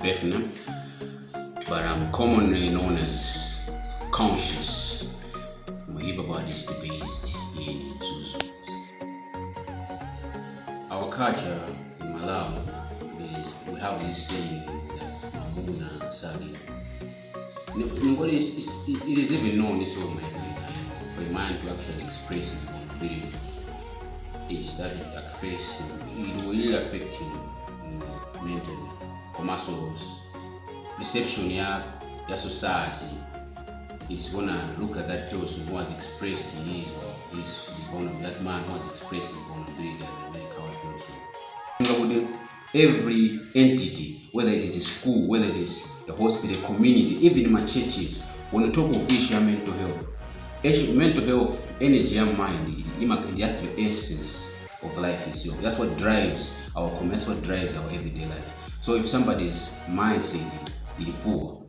birth name, but I'm commonly known as Conscious. I'm a hip hop artist based in Mzuzu. Our culture in Malawi is we have this saying that it is even known this way for a man to actually express his vulnerability. That is affecting, it will really affect him mentally, muscles, perception, your society. It's gonna look at that person who has expressed his vulnerability, that man who has expressed his vulnerability as a very coward person. Every entity, whether it is a school, whether it is a hospital, a community, even in my churches, when we talk of issue of mental health, energy and mind, that's the essence of life itself. That's what drives our commerce, what drives our everyday life. So if somebody's mindset is poor,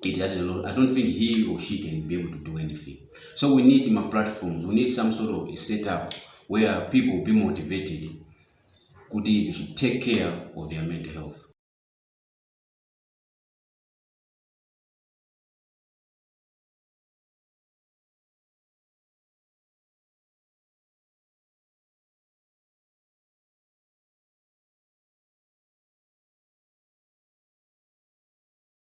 it doesn't alone. I don't think he or she can be able to do anything. So we need more platforms. We need some sort of a setup where people will be motivated. They should take care of their mental health.